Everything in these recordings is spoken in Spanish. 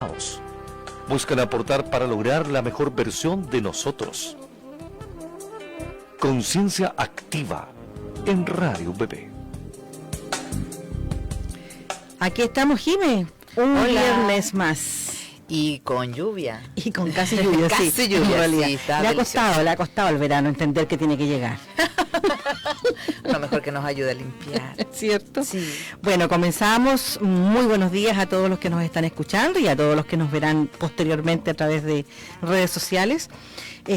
transformamos. Buscan aportar para lograr la mejor versión de nosotros. Conciencia activa en Radio UPB. Aquí estamos, Jime, un viernes más. Y con lluvia. Y con casi lluvia, sí. Casi lluvia, sí, le ha costado el verano entender que tiene que llegar. Lo mejor que nos ayude a limpiar. ¿Cierto? Sí. Bueno, comenzamos. Muy buenos días a todos los que nos están escuchando y a todos los que nos verán posteriormente a través de redes sociales.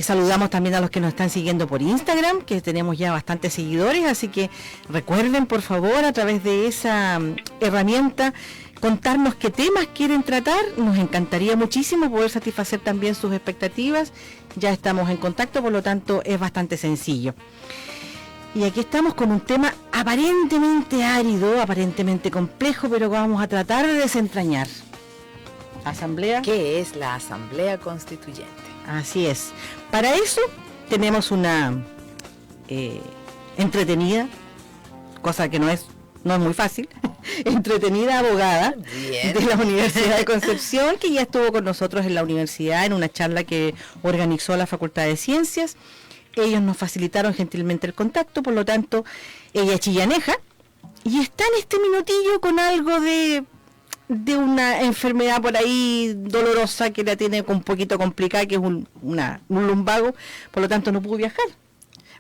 Saludamos también a los que nos están siguiendo por Instagram, que tenemos ya bastantes seguidores, así que recuerden, por favor, a través de esa herramienta, contarnos qué temas quieren tratar. Nos encantaría muchísimo poder satisfacer también sus expectativas. Ya estamos en contacto, por lo tanto es bastante sencillo. Y aquí estamos con un tema aparentemente árido, aparentemente complejo, pero vamos a tratar de desentrañar. ¿Asamblea? ¿Qué es la Asamblea Constituyente? Así es. Para eso tenemos una entretenida, cosa que no es muy fácil, entretenida abogada Bien. de la Universidad de Concepción, que ya estuvo con nosotros en la universidad en una charla que organizó la Facultad de Ciencias. Ellos nos facilitaron gentilmente el contacto, por lo tanto, ella es chillaneja y está en este minutillo con algo de una enfermedad por ahí dolorosa que la tiene un poquito complicada, que es un lumbago, por lo tanto no pudo viajar.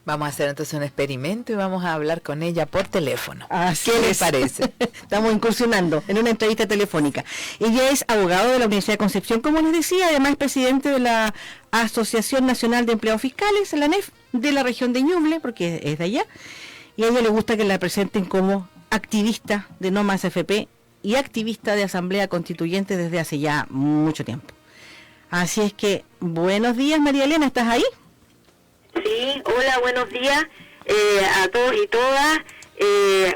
Vamos a hacer entonces un experimento y vamos a hablar con ella por teléfono. Así ¿Qué es. les parece? Estamos incursionando en una entrevista telefónica. Ella es abogado de la Universidad de Concepción, como les decía, además presidente de la Asociación Nacional de Empleados Fiscales, la ANEF, de la región de Ñuble, porque es de allá, y a ella le gusta que la presenten como activista de No Más FP y activista de Asamblea Constituyente desde hace ya mucho tiempo. Así es que, buenos días, María Elena, ¿estás ahí? Sí, hola, buenos días a todos y todas.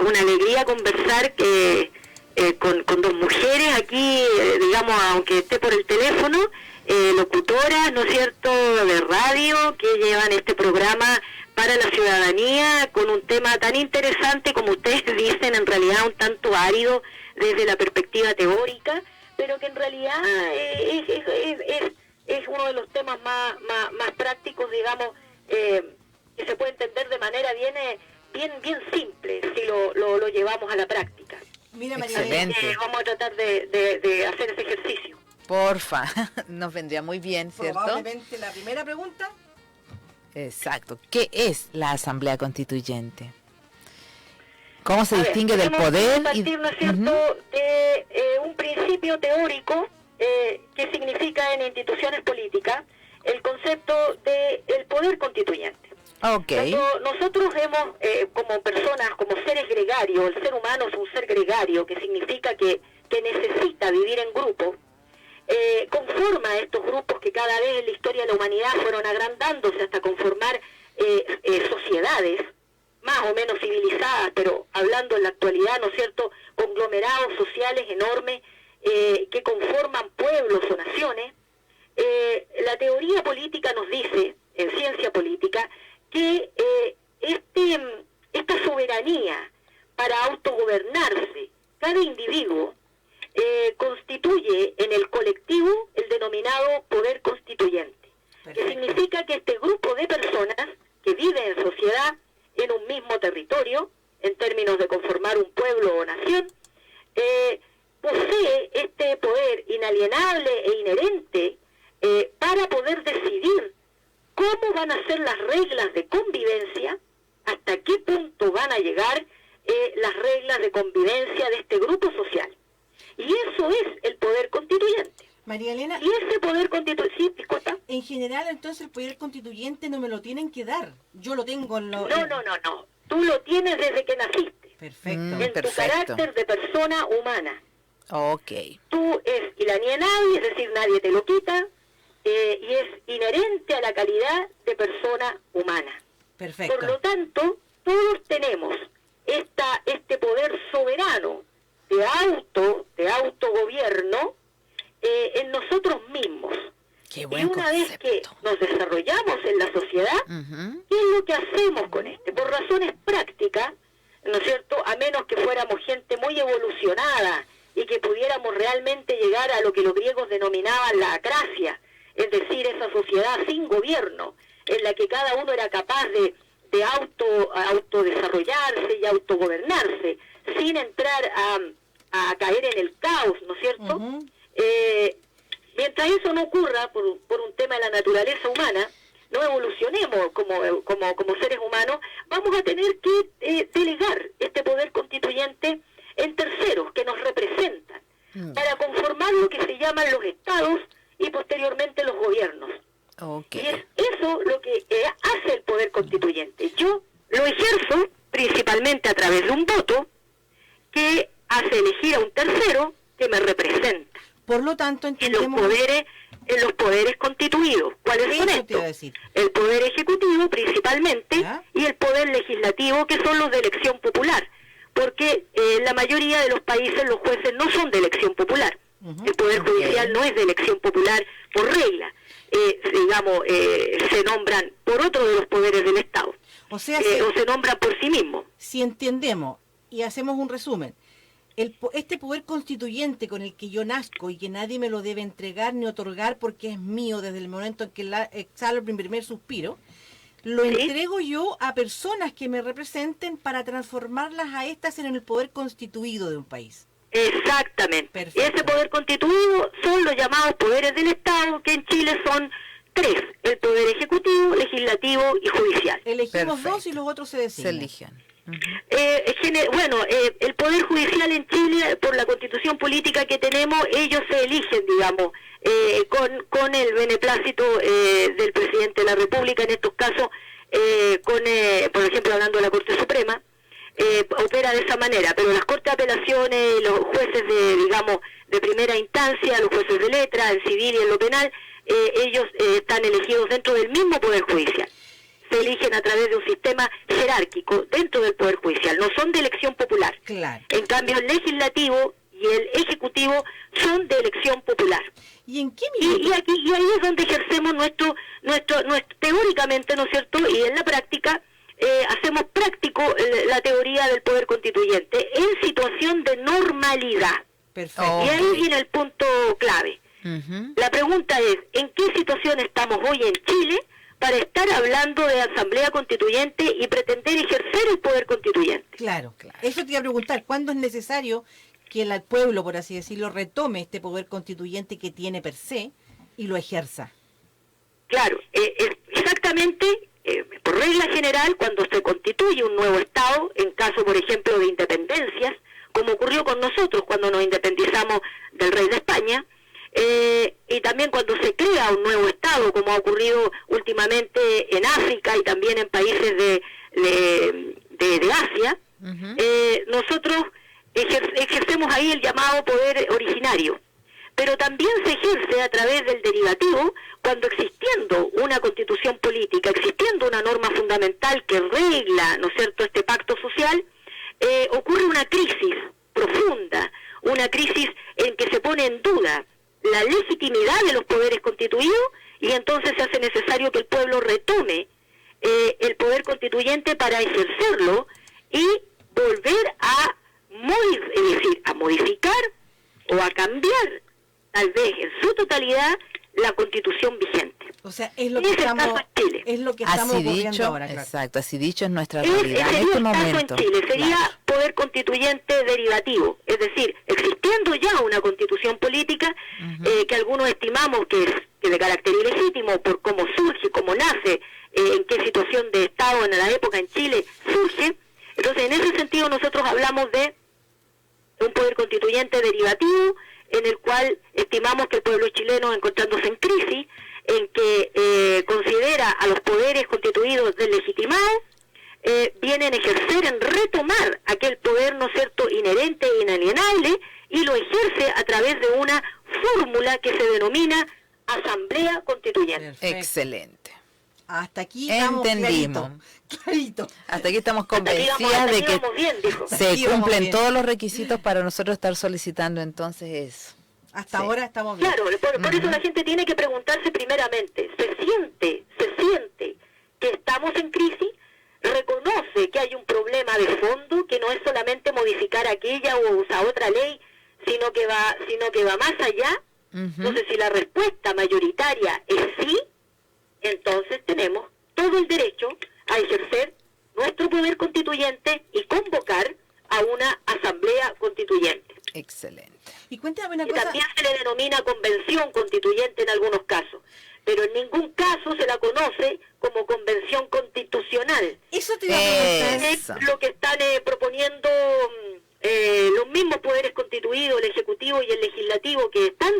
Una alegría conversar con dos mujeres aquí, digamos, aunque esté por el teléfono, locutoras, ¿no es cierto?, de radio, que llevan este programa para la ciudadanía con un tema tan interesante como ustedes dicen, en realidad un tanto árido desde la perspectiva teórica, pero que en realidad es uno de los temas más prácticos, digamos, que se puede entender de manera bien simple si lo llevamos a la práctica. Mira, María Excelente. Vamos a tratar de hacer ese ejercicio. Porfa, nos vendría muy bien, ¿cierto? Probablemente la primera pregunta. Exacto. ¿Qué es la Asamblea Constituyente? ¿Cómo se A ver, distingue del tenemos poder? que partir, ¿no es cierto?, de un principio teórico que significa en instituciones políticas el concepto del poder constituyente. Ok. Cuando nosotros vemos como personas, como seres gregarios, el ser humano es un ser gregario, que significa que necesita vivir en grupos, conforma estos grupos que cada vez en la historia de la humanidad fueron agrandándose hasta conformar sociedades más o menos civilizadas, pero hablando en la actualidad, ¿no es cierto?, conglomerados sociales enormes que conforman pueblos o naciones. La teoría política nos dice, en ciencia política, que esta soberanía para autogobernarse, cada individuo constituye en el colectivo el denominado poder constituyente. Perfecto. Que significa que este grupo de personas que vive en sociedad en un mismo territorio, en términos de conformar un pueblo o nación, posee este poder inalienable e inherente para poder decidir cómo van a ser las reglas de convivencia, hasta qué punto van a llegar las reglas de convivencia de este grupo social. Y eso es el poder constituyente. María Elena, Y ese poder constituyente, sí, disculpa. en general entonces el poder constituyente no me lo tienen que dar. Yo lo tengo en lo... No. Tú lo tienes desde que naciste. Perfecto. En tu carácter de persona humana. Ok. Tú es inalienable, es decir, nadie te lo quita, y es inherente a la calidad de persona humana. Perfecto. Por lo tanto, todos tenemos este poder soberano de autogobierno en nosotros mismos. Qué buen Y una vez que concepto. nos desarrollamos en la sociedad, ¿qué es lo que hacemos con Por razones prácticas, ¿no es cierto? A menos que fuéramos gente muy evolucionada y que pudiéramos realmente llegar a lo que los griegos denominaban la acracia, es decir, esa sociedad sin gobierno, en la que cada uno era capaz de autodesarrollarse y autogobernarse, sin entrar a caer en el caos, ¿no es cierto? Ujú. Mientras eso no ocurra, por un tema de la naturaleza humana, no evolucionemos como seres humanos, vamos a tener que delegar este poder constituyente en terceros que nos representan, para conformar lo que se llaman los estados y posteriormente los gobiernos. Ok. Y es eso lo que hace el poder constituyente. Yo lo ejerzo principalmente a través de un voto que hace elegir a un tercero que me representa Por lo tanto, en los entendemos... poderes constituidos. ¿Cuáles son Eso te iba a estos? decir. El poder ejecutivo principalmente, ¿Ya? y el poder legislativo, que son los de elección popular, porque en la mayoría de los países los jueces no son de elección popular. Ujú. El poder judicial no es de elección popular por regla. Se nombran por otro de los poderes del Estado, O sea, o se nombran por sí mismos. si entendemos y hacemos un resumen, este poder constituyente con el que yo nazco y que nadie me lo debe entregar ni otorgar porque es mío desde el momento en que exhalo mi primer suspiro, lo ¿Sí? entrego yo a personas que me representen para transformarlas a estas en el poder constituido de un país. Exactamente. Perfecto. Ese poder constituido son los llamados poderes del Estado, que en Chile son tres: el poder ejecutivo, legislativo y judicial. Elegimos Perfecto. dos y los otros se Se designan. eligen. Ujú. El poder judicial en Chile, por la constitución política que tenemos, ellos se eligen, digamos, con el beneplácito del presidente de la República, en estos casos, por ejemplo, hablando de la Corte Suprema, opera de esa manera, pero las Cortes de Apelaciones, los jueces de primera instancia, los jueces de letra, en civil y en lo penal, ellos están elegidos dentro del mismo Poder Judicial. Se eligen a través de un sistema jerárquico dentro del Poder Judicial, no son de elección popular. Claro. En cambio, el legislativo y el ejecutivo son de elección popular. ¿Y en qué Y minuto? ahí es donde ejercemos nuestro teóricamente, ¿no es cierto? Y en la práctica hacemos práctico la teoría del poder constituyente en situación de normalidad. Perfecto. Y ahí viene el punto clave. Ujú. La pregunta es, ¿en qué situación estamos hoy en Chile para estar hablando de asamblea constituyente y pretender ejercer el poder constituyente? Claro. Eso te iba a preguntar, ¿cuándo es necesario que el pueblo, por así decirlo, retome este poder constituyente que tiene per se y lo ejerza? Claro, exactamente, por regla general, cuando se constituye un nuevo Estado, en caso, por ejemplo, de independencias, como ocurrió con nosotros cuando nos independizamos del rey de España, y también cuando se crea un nuevo Estado, como ha ocurrido últimamente en África y también en países de Asia, Ujú. nosotros ejercemos ahí el llamado poder originario. Pero también se ejerce a través del derivativo cuando, existiendo una constitución política, existiendo una norma fundamental que regla, ¿no es cierto?, este pacto social, ocurre una crisis profunda, una crisis en que se pone en duda la legitimidad de los poderes constituidos, y entonces se hace necesario que el pueblo retome el poder constituyente para ejercerlo y volver a modificar o a cambiar, tal vez en su totalidad, la constitución vigente. O sea, es lo En que ese estamos, caso en Chile. es lo que estamos Así ocurriendo dicho, ahora, claro. exacto, así dicho es nuestra Sería realidad en el este caso momento. en Chile, sería Claro. poder constituyente derivativo, es decir, existiendo ya una constitución política que algunos estimamos que es de carácter ilegítimo por cómo surge, cómo nace, en qué situación de Estado en la época en Chile surge. Entonces, en ese sentido nosotros hablamos de un poder constituyente derivativo, en el cual estimamos que el pueblo chileno, encontrándose en crisis, en que considera a los poderes constituidos deslegitimados, vienen a ejercer, en retomar aquel poder, ¿no es cierto?, inherente e inalienable, y lo ejerce a través de una fórmula que se denomina Asamblea Constituyente. Perfecto. Excelente. Hasta aquí estamos Entendimos. clarito. Hasta aquí estamos Hasta aquí convencidas de que vamos bien, dijo. Hasta se aquí vamos cumplen bien. todos los requisitos para nosotros estar solicitando entonces eso. Hasta Sí. ahora estamos bien. Claro, por eso la gente tiene que preguntarse primeramente, ¿se siente que estamos en crisis? ¿Reconoce que hay un problema de fondo, que no es solamente modificar aquella o usar otra ley, sino que va más allá. Entonces, si la respuesta mayoritaria es sí, entonces tenemos todo el derecho a ejercer nuestro poder constituyente y convocar a una asamblea constituyente. Excelente. Y cuéntame una Y cosa. también se le denomina convención constituyente en algunos casos, pero en ningún caso se la conoce como convención constitucional. Eso te iba a preguntar. Es lo que están proponiendo los mismos poderes constituidos, el Ejecutivo y el Legislativo, que están,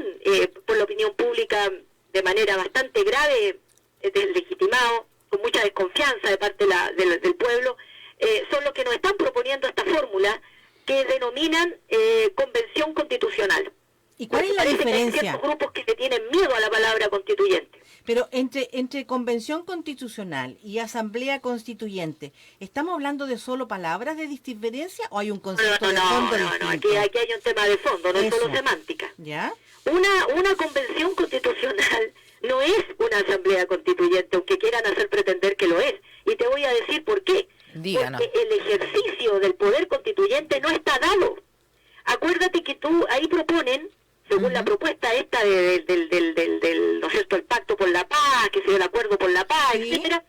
por la opinión pública, de manera bastante grave, deslegitimados, con mucha desconfianza de parte del pueblo, son los que nos están proponiendo esta fórmula que denominan convención constitucional. ¿Y cuál es la Parece que hay diferencia? ciertos grupos que le tienen miedo a la palabra constituyente. Pero entre convención constitucional y asamblea constituyente, ¿estamos hablando de solo palabras de diferencia o hay un concepto de fondo distinto? Aquí hay un tema de fondo, no es Eso. solo semántica. ¿Ya? Una convención constitucional no es una asamblea constituyente, aunque quieran hacer pretender que lo es. Y te voy a decir por qué. Díganos. Porque el ejercicio del poder constituyente no está dado. Acuérdate que ahí proponen, según la propuesta esta del ¿no es cierto?, el pacto por la paz, que sea el acuerdo por la paz, Sí. etcétera,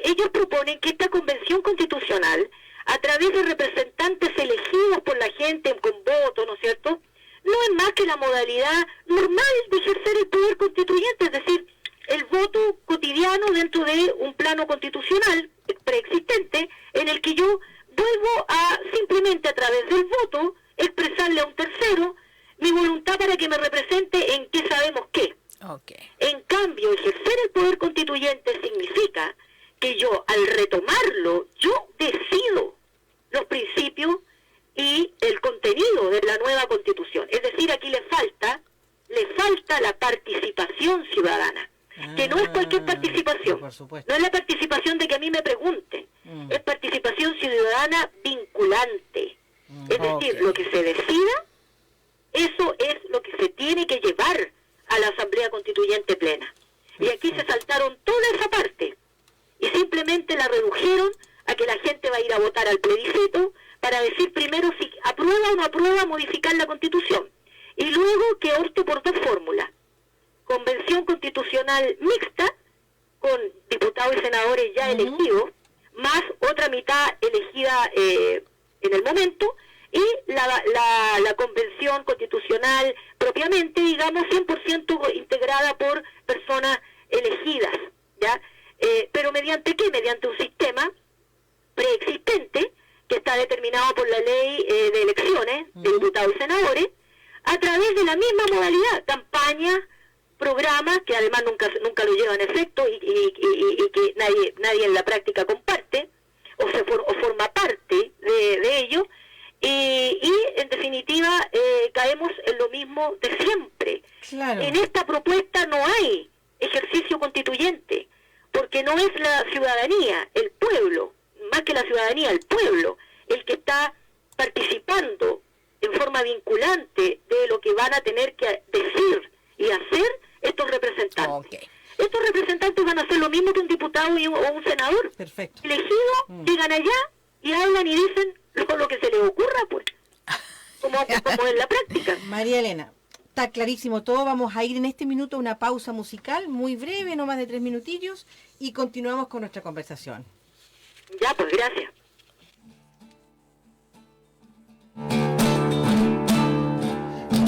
ellos proponen que esta convención constitucional, a través de representantes elegidos por la gente con voto, ¿no es cierto?, no es más que la modalidad normal de ejercer el poder constituyente, es decir, el voto cotidiano dentro de un plano constitucional preexistente, en el que yo vuelvo a, simplemente a través del voto, expresarle a un tercero mi voluntad para que me represente en qué sabemos qué. Okay. En cambio, ejercer el poder constituyente significa que yo, al retomarlo, yo decido los principios y el contenido de la nueva Constitución. Es decir, aquí le falta la participación ciudadana, que no es cualquier participación. Por supuesto. No es la participación de que a mí me pregunten, es participación ciudadana vinculante. Es decir, lo que se decida, eso es lo que se tiene que llevar a la Asamblea Constituyente plena. Y aquí se saltaron toda esa parte y simplemente la redujeron a que la gente va a ir a votar al plebiscito para decir primero si aprueba o no aprueba modificar la Constitución. Y luego que opte por dos fórmulas: convención constitucional mixta, con diputados y senadores ya elegidos, más otra mitad elegida en el momento, y la convención constitucional propiamente, digamos, 100% integrada por personas elegidas, ¿ya? Pero ¿mediante qué? Mediante un sistema preexistente que está determinado por la ley de elecciones de diputados y senadores, a través de la misma modalidad, campaña, programas que además nunca lo llevan a efecto y que nadie en la práctica comparte o forma parte de ello, y en definitiva caemos en lo mismo de siempre. Claro. En esta propuesta no hay ejercicio constituyente, porque no es la ciudadanía, el pueblo, más que la ciudadanía, el pueblo, el que está participando en forma vinculante de lo que van a tener que decir y hacer estos representantes. Okay. Estos representantes van a hacer lo mismo que un diputado o un senador. Perfecto. Elegidos, llegan allá y hablan y dicen lo que se les ocurra, pues, como en la práctica. María Elena, está clarísimo todo. Vamos a ir en este minuto a una pausa musical muy breve, no más de 3 minutillos, y continuamos con nuestra conversación. Ya, pues, gracias.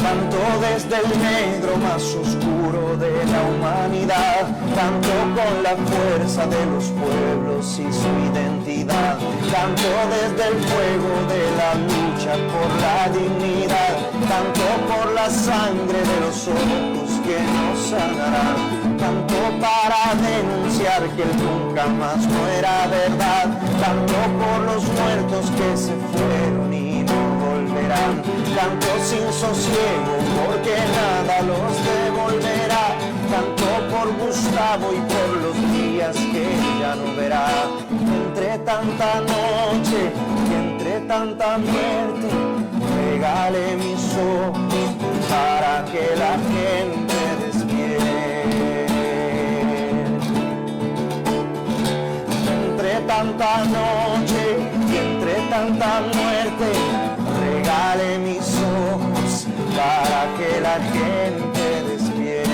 Canto desde el negro más oscuro de la humanidad, canto con la fuerza de los pueblos y su identidad, canto desde el fuego de la lucha por la dignidad, canto por la sangre de los ojos que nos sanarán, canto para denunciar que el nunca más no era verdad, canto por los muertos que se fueron y no volverán, canto sin sosiego porque nada los devolverá, canto por Gustavo y por los días que ya no verá. Entre tanta noche y entre tanta muerte, regale mis ojos para que la gente despierte. Entre tanta noche y entre tanta muerte, regale mis ojos para que la gente despierte.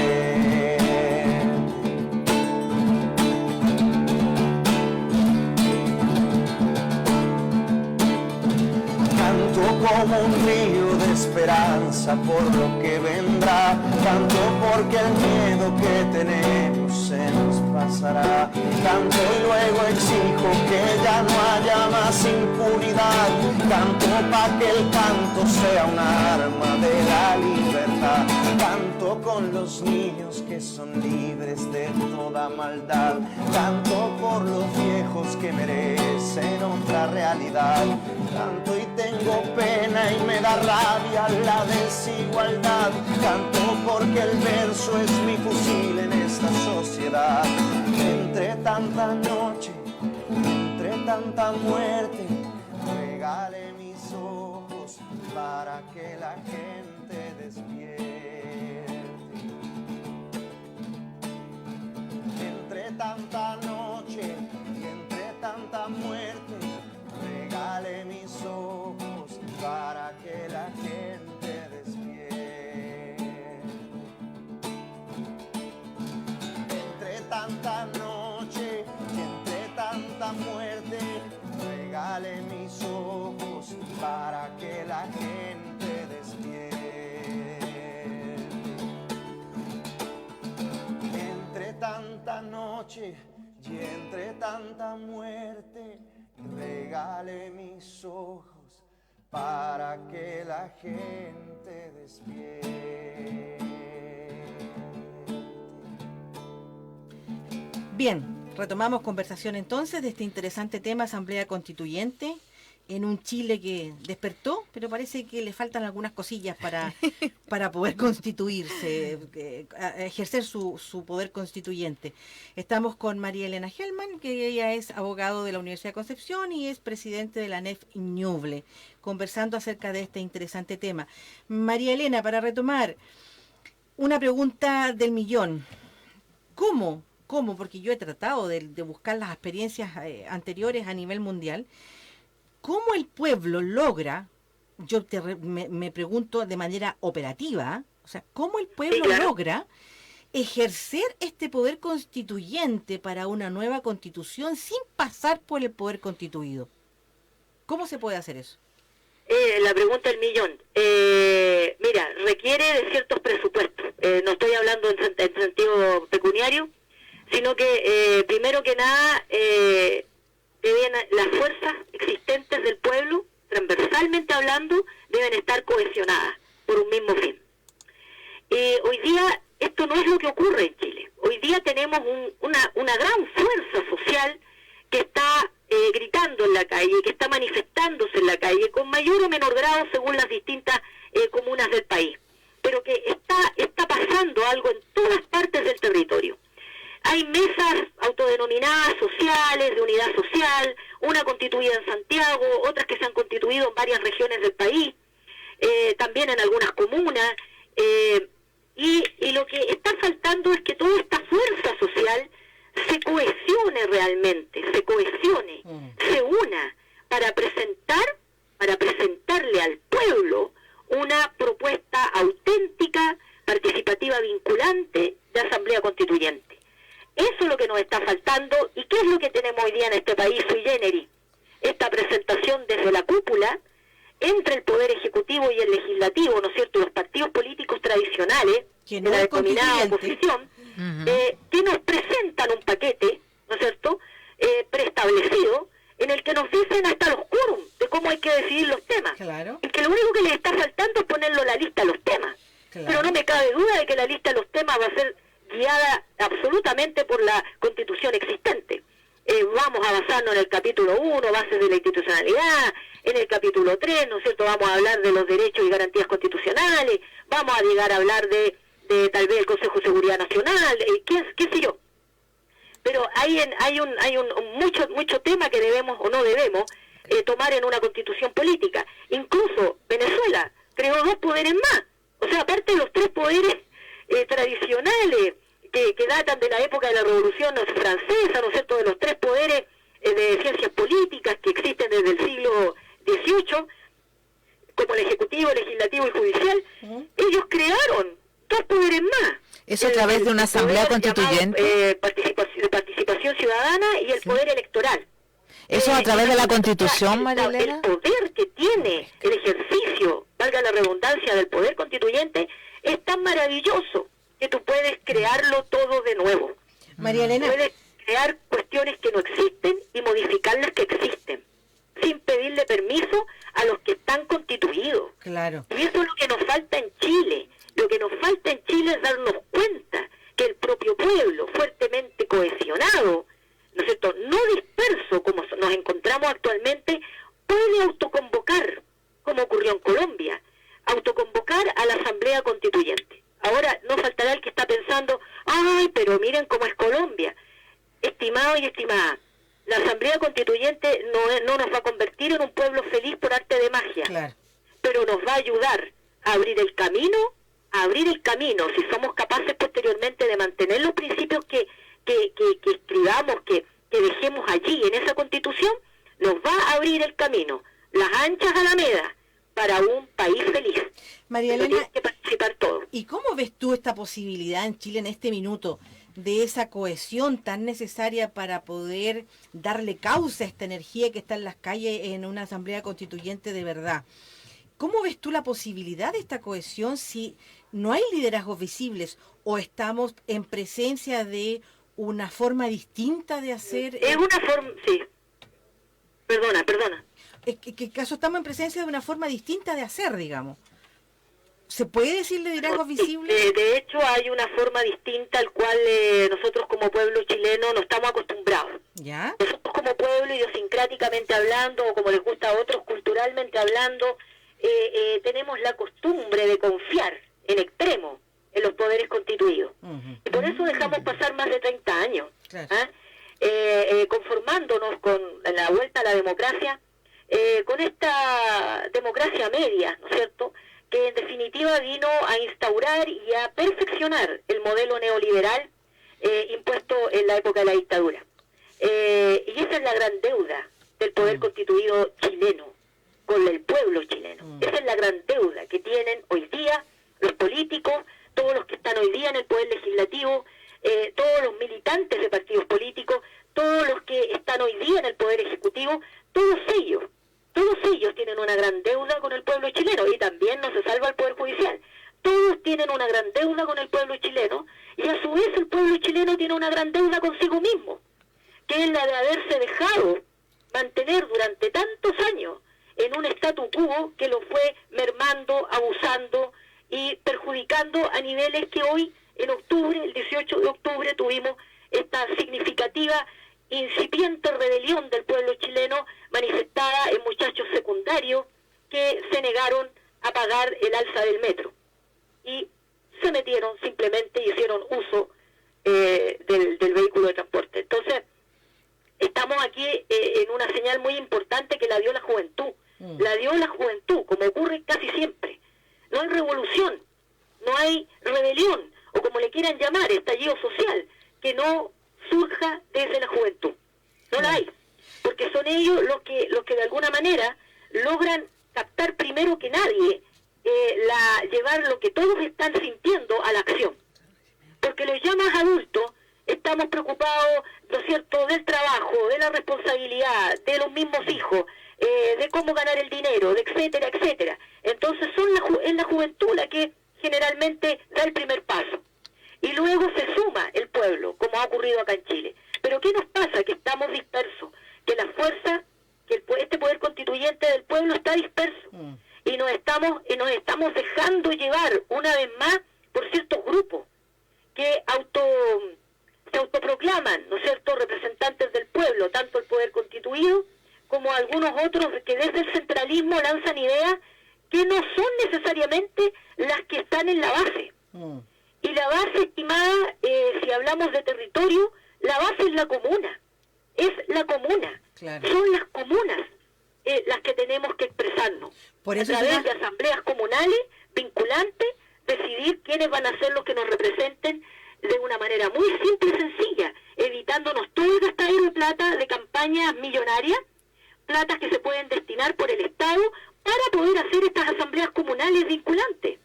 Canto como un río de esperanza por lo que vendrá, canto porque el miedo que tenemos se nos pasará, canto y luego exijo que ya no haya más impunidad, canto pa' que el canto sea un arma de la libertad, canto con los niños que son libres de toda maldad, canto por los viejos que merecen otra realidad, canto y tengo pena y me da rabia la desigualdad, canto porque el verso es mi fusil en esta sociedad. Entre tanta noche, entre tanta muerte, regale mis ojos para que la gente despierte. Entre tanta noche y entre tanta muerte, regale mis ojos para que la gente despierte. Entre tanta noche y entre tanta muerte, regale mis ojos para que la gente despierte. Entre tanta noche y entre tanta muerte, regale mis ojos para que la gente despierte. Bien, retomamos conversación entonces de este interesante tema, Asamblea Constituyente, en un Chile que despertó, pero parece que le faltan algunas cosillas para poder constituirse, ejercer su poder constituyente. Estamos con María Elena Hellman, que ella es abogado de la Universidad de Concepción y es presidente de la ANEF Ñuble, conversando acerca de este interesante tema. María Elena, para retomar, una pregunta del millón. ¿Cómo? Porque yo he tratado de buscar las experiencias anteriores a nivel mundial. ¿Cómo el pueblo logra, me pregunto de manera operativa, o sea, cómo el pueblo logra ejercer este poder constituyente para una nueva constitución sin pasar por el poder constituido? ¿Cómo se puede hacer eso? La pregunta del millón. Mira, requiere de ciertos presupuestos. No estoy hablando en sentido pecuniario, sino que primero que nada deben las fuerzas existentes del pueblo, transversalmente hablando, deben estar cohesionadas por un mismo fin. Hoy día esto no es lo que ocurre en Chile. Hoy día tenemos una gran fuerza social que está gritando en la calle, que está manifestándose en la calle, con mayor o menor grado según las distintas comunas del país, pero que está pasando algo en todas partes del territorio. Hay mesas autodenominadas sociales, de unidad social, una constituida en Santiago, otras que se han constituido en varias regiones del país, también en algunas comunas, y lo que está faltando es que toda esta fuerza social se cohesione realmente, se una para presentarle al pueblo una propuesta auténtica, participativa, vinculante de asamblea constituyente. Eso es lo que nos está faltando. ¿Y qué es lo que tenemos hoy día en este país sui generis? Esta presentación desde la cúpula, entre el Poder Ejecutivo y el Legislativo, ¿no es cierto?, los partidos políticos tradicionales, de la denominada oposición, que nos presentan un paquete, ¿no es cierto?, preestablecido, en el que nos dicen hasta los quórum de cómo hay que decidir los temas. Claro. Y que lo único que les está faltando es ponerlo en la lista de los temas. Claro. Pero no me cabe duda de que la lista de los temas va a ser guiada absolutamente por la Constitución existente. Vamos a basarnos en el capítulo 1, bases de la institucionalidad, en el capítulo 3, ¿no es cierto?, vamos a hablar de los derechos y garantías constitucionales, vamos a llegar a hablar de tal vez el Consejo de Seguridad Nacional, qué sé yo. Pero hay mucho tema que debemos o no debemos tomar en una constitución política. Incluso Venezuela creó 2 poderes más, o sea, aparte de los 3 poderes tradicionales que datan de la época de la Revolución Francesa, ¿no es cierto?, de los 3 poderes de ciencias políticas que existen desde el siglo XVIII, como el Ejecutivo, Legislativo y Judicial, ellos crearon 2 poderes más. ¿Eso a través de una asamblea constituyente? Participación ciudadana y el poder electoral. ¿Eso a través de la Constitución, María Elena? El poder que tiene el ejercicio, valga la redundancia, del poder constituyente es tan maravilloso que tú puedes crearlo todo de nuevo. María Elena. Puedes crear cuestiones que no existen y modificar las que existen, sin pedirle permiso a los que están constituidos. Claro. Y eso es lo que nos falta en Chile. Lo que nos falta en Chile es darnos cuenta que el propio pueblo, fuertemente cohesionado, ¿no es cierto?, no disperso como nos encontramos actualmente, puede autoconvocar, como ocurrió en Colombia, autoconvocar a la Asamblea Constituyente. Ahora no faltará el que está pensando, ay, pero miren cómo es Colombia. Estimado y estimada, la Asamblea Constituyente no nos va a convertir en un pueblo feliz por arte de magia, Claro. pero nos va a ayudar a abrir el camino, si somos capaces posteriormente de mantener los principios que escribamos, que dejemos allí en esa Constitución, nos va a abrir el camino, las anchas alamedas, para un país feliz. María Pero Elena, tiene que participar todos. ¿y cómo ves tú esta posibilidad en Chile en este minuto de esa cohesión tan necesaria para poder darle causa a esta energía que está en las calles en una asamblea constituyente de verdad? ¿Cómo ves tú la posibilidad de esta cohesión si no hay liderazgos visibles o estamos en presencia de una forma distinta de hacer? Es una forma, sí. Perdona. ¿Qué caso estamos en presencia de una forma distinta de hacer, digamos? ¿Se puede decir liderazgos visibles? De hecho, hay una forma distinta al cual nosotros como pueblo chileno no estamos acostumbrados. ¿Ya? Nosotros como pueblo, idiosincráticamente hablando, o como les gusta a otros, culturalmente hablando, tenemos la costumbre de confiar en extremo en los poderes constituidos. Y por eso dejamos pasar más de 30 años, Claro. conformándonos con la vuelta a la democracia, con esta democracia media, ¿no es cierto?, que en definitiva vino a instaurar y a perfeccionar el modelo neoliberal impuesto en la época de la dictadura. Y esa es la gran deuda del poder constituido chileno, con el pueblo chileno. Esa es la gran deuda que tienen hoy día los políticos, todos los que están hoy día en el poder legislativo, todos los militantes de partidos políticos, todos los que están hoy día en el poder ejecutivo, todos ellos tienen una gran deuda con el pueblo chileno, y también no se salva el poder judicial. Todos tienen una gran deuda con el pueblo chileno, y a su vez el pueblo chileno tiene una gran deuda consigo mismo, que es la de haberse dejado mantener durante tantos años en un statu quo que lo fue mermando, abusando y perjudicando a niveles que hoy, en octubre, el 18 de octubre, tuvimos esta significativa incipiente rebelión del pueblo chileno manifestada en muchachos secundarios que se negaron a pagar el alza del metro y se metieron simplemente y hicieron uso del vehículo de transporte. Entonces, estamos aquí en una señal muy importante que la dio la juventud. La dio la juventud, como ocurre casi siempre. No hay revolución, no hay rebelión, o como le quieran llamar, estallido social, que no surja desde la juventud. No la hay, porque son ellos los que de alguna manera logran captar primero que nadie, llevar lo que todos están sintiendo a la acción. Porque los ya más adultos estamos preocupados, ¿no es cierto?, del trabajo, de la responsabilidad, de los mismos hijos, de cómo ganar el dinero, de etcétera, etcétera. Entonces es la juventud la que generalmente da el primer paso. Y luego se suma el pueblo, como ha ocurrido acá en Chile. Pero ¿qué nos pasa? Que estamos dispersos, que la fuerza, que este poder constituyente del pueblo está disperso. Y nos estamos dejando llevar una vez más por ciertos grupos que se autoproclaman, ¿no es cierto?, representantes del pueblo, tanto el poder constituido como algunos otros que desde el centralismo lanzan ideas que no son necesariamente las que están en la base. Y la base, estimada, si hablamos de territorio, la base es la comuna. Es la comuna. Claro. Son las comunas las que tenemos que expresarnos. Por eso a través de asambleas comunales vinculantes, decidir quiénes van a ser los que nos representen de una manera muy simple y sencilla, evitándonos todo el gastadero de plata de campañas millonarias, platas que se pueden destinar por el Estado, para poder hacer estas asambleas comunales vinculantes.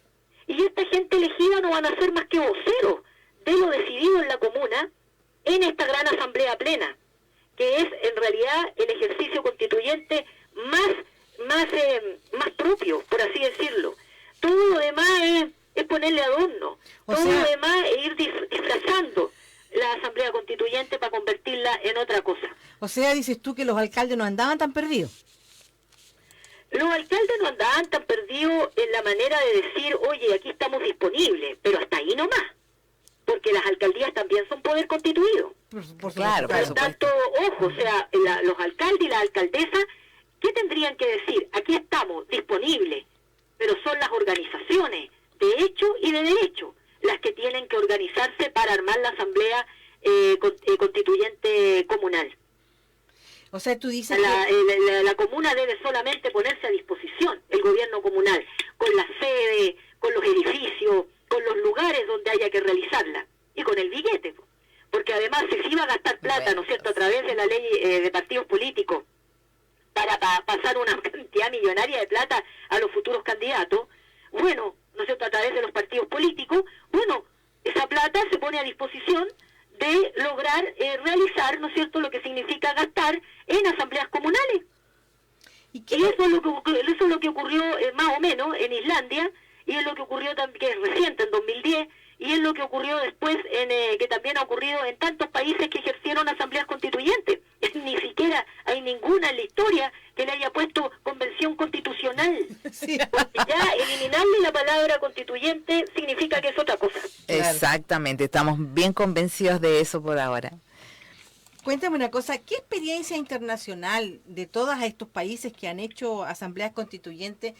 Y esta gente elegida no van a ser más que voceros de lo decidido en la comuna en esta gran asamblea plena, que es en realidad el ejercicio constituyente más propio, por así decirlo. Todo lo demás es ponerle adorno, todo lo demás es ir disfrazando la asamblea constituyente para convertirla en otra cosa. O sea, dices tú que los alcaldes no andaban tan perdidos. Los alcaldes no andaban tan perdidos en la manera de decir, oye, aquí estamos disponibles, pero hasta ahí nomás, porque las alcaldías también son poder constituido. Claro, por tanto, ojo, o sea, los alcaldes y las alcaldesas, ¿qué tendrían que decir? Aquí estamos disponibles, pero son las organizaciones de hecho y de derecho las que tienen que organizarse para armar la asamblea constituyente comunal. O sea, tú dices la comuna debe solamente ponerse a disposición, el gobierno comunal, con la sede, con los edificios, con los lugares donde haya que realizarla, y con el billete, porque además si se iba a gastar plata, ¿no es cierto?, a través de la ley de partidos políticos, para pasar una cantidad millonaria de plata a los futuros candidatos, bueno, ¿no es cierto?, a través de los partidos políticos, bueno, esa plata se pone a disposición de lograr realizar, ¿no es cierto?, lo que significa gastar en asambleas comunales. Y eso es lo que ocurrió más o menos en Islandia, y es lo que ocurrió también, que es reciente, en 2010, y es lo que ocurrió después, que también ha ocurrido en tantos países que ejercieron asambleas constituyentes. Ni siquiera hay ninguna en la historia que le haya puesto convención constitucional. Sí. Porque ya eliminarle la palabra constituyente significa que es otra cosa. Exactamente, estamos bien convencidos de eso por ahora. Cuéntame una cosa, ¿qué experiencia internacional de todos estos países que han hecho asambleas constituyentes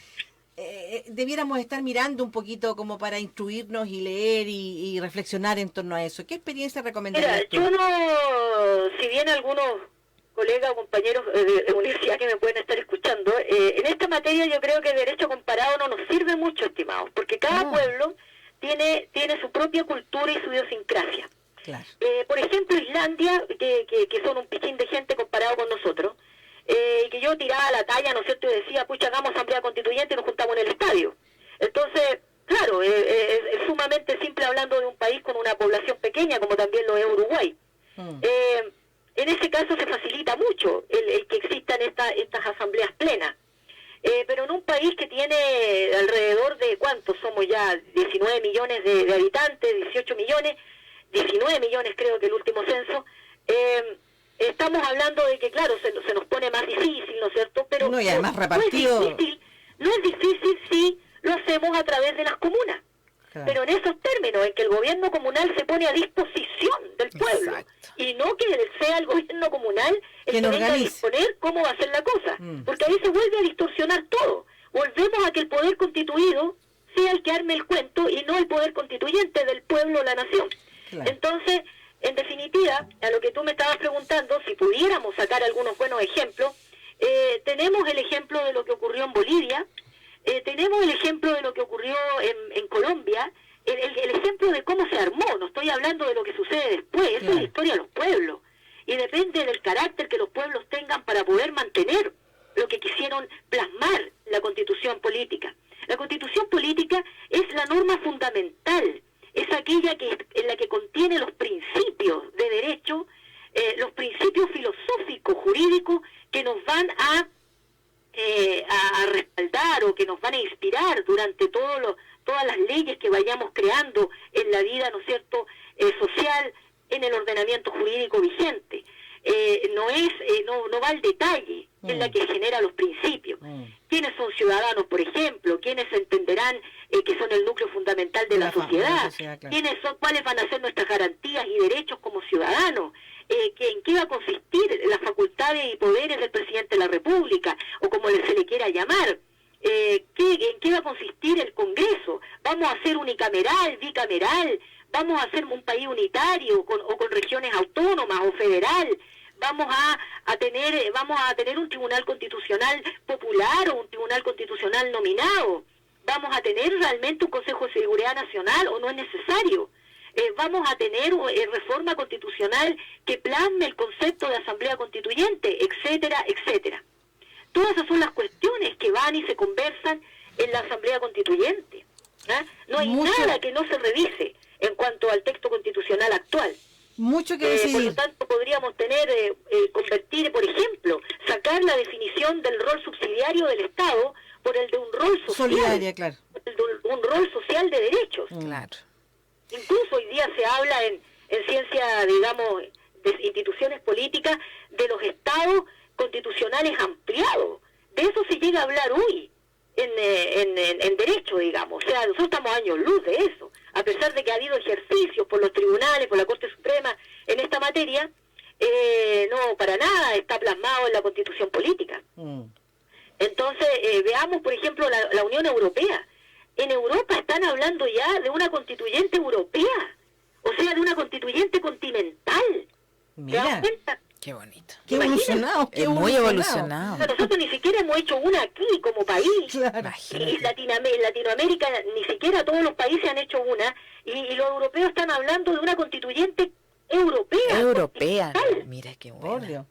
debiéramos estar mirando un poquito como para instruirnos y leer y reflexionar en torno a eso? ¿Qué experiencia recomendarías tú? Yo no, si bien algunos colegas o compañeros de universidad que me pueden estar escuchando, en esta materia yo creo que el derecho comparado no nos sirve mucho, estimados, porque cada pueblo tiene su propia cultura y su idiosincrasia. Claro. Por ejemplo, Islandia, que son un pichín de gente comparado con nosotros, y que yo tiraba la talla, ¿no es cierto?, y decía, pucha, hagamos asamblea constituyente y nos juntamos en el estadio. Entonces, claro, es sumamente simple hablando de un país con una población pequeña, como también lo es Uruguay. En ese caso se facilita mucho el que existan estas asambleas plenas. Pero en un país que tiene alrededor de, ¿cuántos somos ya? 19 millones de habitantes, 18 millones, 19 millones creo que el último censo, estamos hablando de que, claro, se nos pone más difícil, ¿no es cierto? Pero no, y además repartido. No es difícil si lo hacemos a través de las comunas. Claro. Pero en esos términos, en que el gobierno comunal se pone a disposición del pueblo. Exacto. Y no que sea el gobierno comunal el que venga a disponer cómo va a ser la cosa. Porque ahí se vuelve a distorsionar todo. Volvemos a que el poder constituido sea el que arme el cuento y no el poder constituyente del pueblo o la nación. Claro. Entonces, en definitiva, a lo que tú me estabas preguntando, si pudiéramos sacar algunos buenos ejemplos, tenemos el ejemplo de lo que ocurrió en Bolivia, tenemos el ejemplo de lo que ocurrió en Colombia, el ejemplo de cómo se armó. No estoy hablando de lo que sucede después, eso es la historia de los pueblos, y depende del carácter que los pueblos tengan para poder mantener lo que quisieron plasmar la constitución política. La constitución política es la norma fundamental, es aquella en la que contiene los principios de derecho, los principios filosóficos, jurídicos, que nos van a respaldar o que nos van a inspirar durante todas las leyes que vayamos creando en la vida, ¿no es cierto?, social, en el ordenamiento jurídico vigente. No va al detalle, es la que genera los principios. ¿Quiénes son ciudadanos, por ejemplo? ¿Quiénes entenderán que son el núcleo fundamental de la sociedad? Claro. ¿Cuáles van a ser nuestras garantías y derechos como ciudadanos? ¿En qué va a consistir las facultades y poderes del presidente de la República, o como se le quiera llamar? ¿En qué va a consistir el Congreso? ¿Vamos a ser unicameral, bicameral? ¿Vamos a ser un país unitario o con regiones autónomas o federal? ¿Vamos a tener un tribunal constitucional popular o un tribunal constitucional nominado? ¿Vamos a tener realmente un Consejo de Seguridad Nacional o no es necesario? ¿Vamos a tener reforma constitucional que plasme el concepto de asamblea constituyente, etcétera, etcétera? todas esas son las cuestiones que van y se conversan en la Asamblea Constituyente. ¿Ah? No hay nada que no se revise en cuanto al texto constitucional actual. Mucho que Por decidir. lo tanto, podríamos tener, convertir, por ejemplo, sacar la definición del rol subsidiario del Estado por el de un rol social. Solidaria, claro. El de un rol social de derechos. Claro. Incluso hoy día se habla en ciencia, digamos, de instituciones políticas, de los estados constitucionales ampliados. De eso se llega a hablar hoy en derecho, digamos. O sea, nosotros estamos años luz de eso. A pesar de que ha habido ejercicios por los tribunales, por la Corte Suprema en esta materia, no, para nada está plasmado en la Constitución política. Entonces, veamos, por ejemplo, la Unión Europea. En Europa están hablando ya de una constituyente europea, o sea, de una constituyente continental. ¿Te das Mira, cuenta? Qué bonito. qué evolucionado, qué Es muy O evolucionado. sea, nosotros ni siquiera hemos hecho una aquí como país. Claro. Y en Imagínate. Latinoamérica ni siquiera todos los países han hecho una, y los europeos están hablando de una constituyente europea. Europea. continental. Mira qué Por bueno. Dios,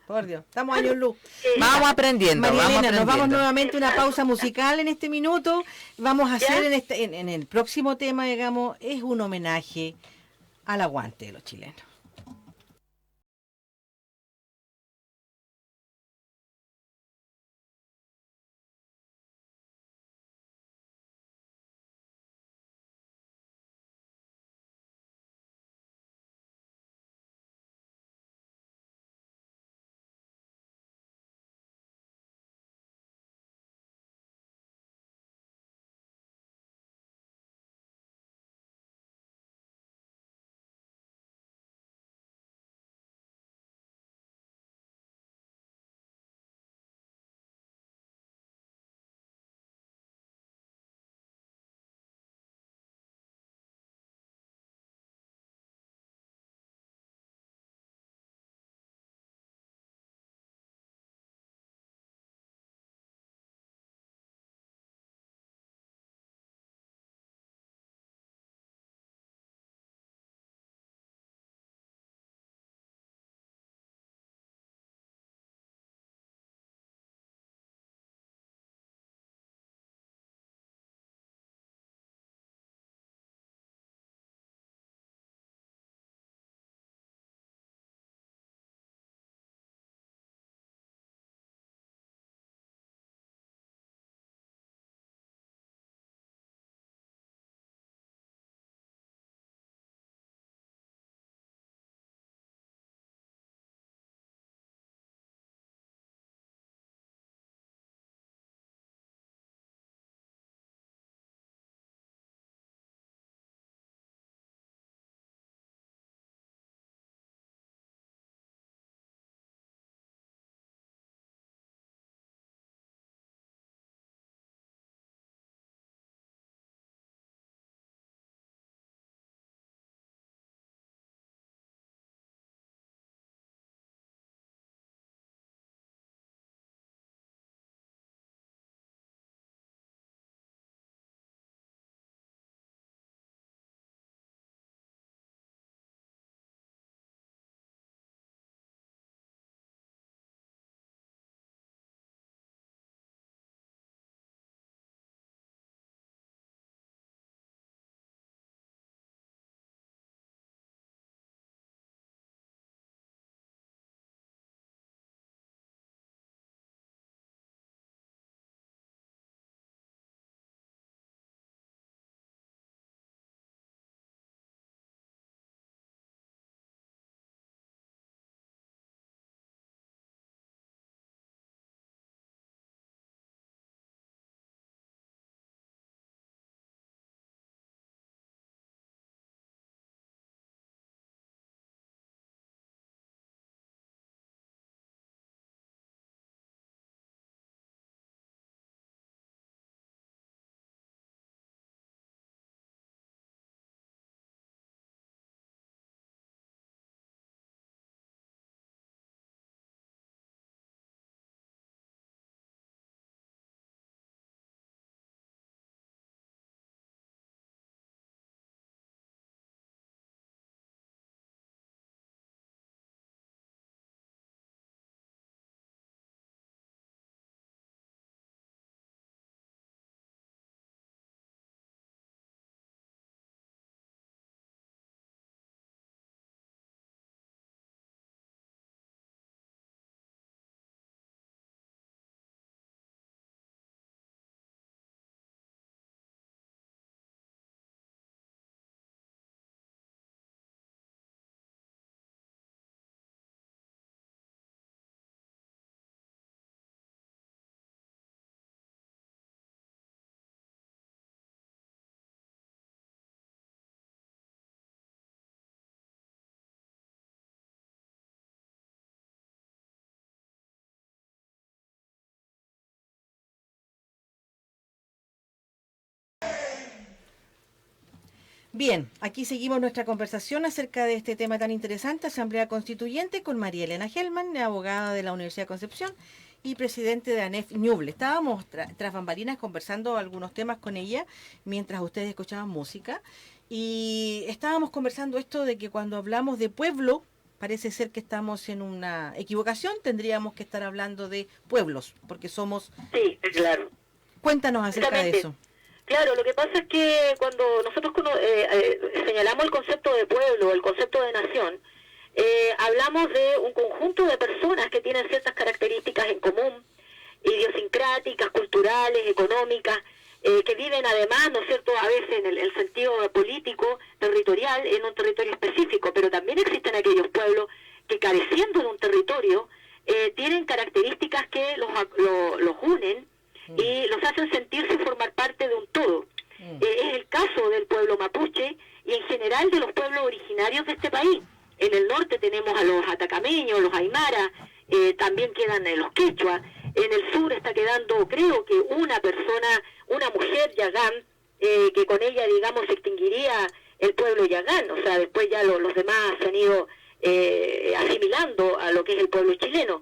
por Dios. Estamos años luz. Vamos aprendiendo, María vamos Elena, nos vamos aprendiendo. nuevamente a una pausa musical en este minuto. Vamos a ¿Ya? hacer en el próximo tema, digamos, es un homenaje al aguante de los chilenos. Bien, aquí seguimos nuestra conversación acerca de este tema tan interesante, Asamblea Constituyente, con María Elena Gelman, abogada de la Universidad de Concepción y presidente de ANEF Ñuble. Estábamos tras bambalinas conversando algunos temas con ella mientras ustedes escuchaban música y estábamos conversando esto de que cuando hablamos de pueblo, parece ser que estamos en una equivocación, tendríamos que estar hablando de pueblos, porque somos... Sí, claro. Cuéntanos acerca de eso. Claro, lo que pasa es que cuando nosotros señalamos el concepto de pueblo, el concepto de nación, hablamos de un conjunto de personas que tienen ciertas características en común, idiosincráticas, culturales, económicas, que viven además, ¿no es cierto?, a veces en el sentido político, territorial, en un territorio específico, pero también existen aquellos pueblos que careciendo de un territorio, tienen características que los unen y los hacen sentirse formar parte de un todo. Es el caso del pueblo mapuche y en general de los pueblos originarios de este país. En el norte tenemos a los atacameños, los aymara, también quedan los quechua. En el sur está quedando, creo que una mujer yagán, que con ella, digamos, se extinguiría el pueblo yagán. O sea, después ya los demás se han ido asimilando a lo que es el pueblo chileno.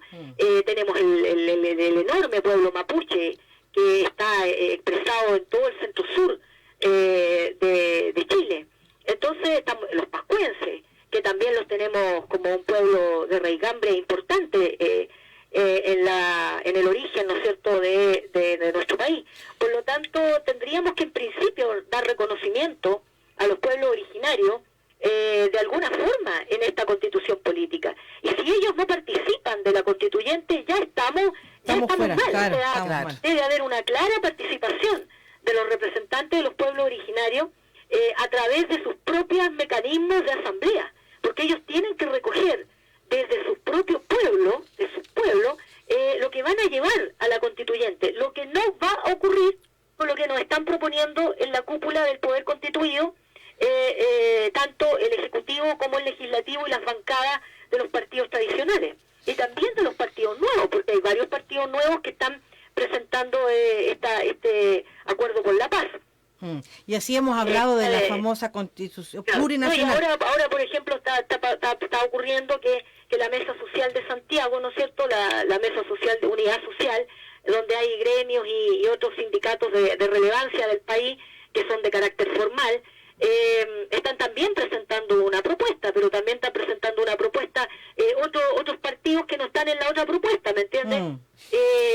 Tenemos el enorme pueblo mapuche, que está expresado en todo el centro sur de Chile. Entonces estamos los pascuenses, que también los tenemos como un pueblo de raigambre importante en el origen, ¿no es cierto?, de nuestro país. Por lo tanto, tendríamos que en principio dar reconocimiento a los pueblos originarios de alguna forma en esta constitución política. Y si ellos no participan de la constituyente, ya estamos fuera, mal. claro, O sea, mal. debe haber una clara participación de los representantes de los pueblos originarios a través de sus propios mecanismos de asamblea, porque ellos tienen que recoger desde sus propios pueblos, lo que van a llevar a la constituyente, lo que no va a ocurrir con lo que nos están proponiendo en la cúpula del poder constituido, tanto el Ejecutivo como el Legislativo y las bancadas de los partidos tradicionales, y también de los partidos nuevos, porque hay varios partidos nuevos que están presentando este acuerdo por la paz. Y así hemos hablado de la famosa constitución plurinacional. No, y ahora, por ejemplo, está ocurriendo que la Mesa Social de Santiago, ¿no es cierto?, la Mesa Social de Unidad Social, donde hay gremios y otros sindicatos de relevancia del país que son de carácter formal, están también presentando una propuesta, pero también están presentando una propuesta otros partidos que no están en la otra propuesta, ¿me entiendes?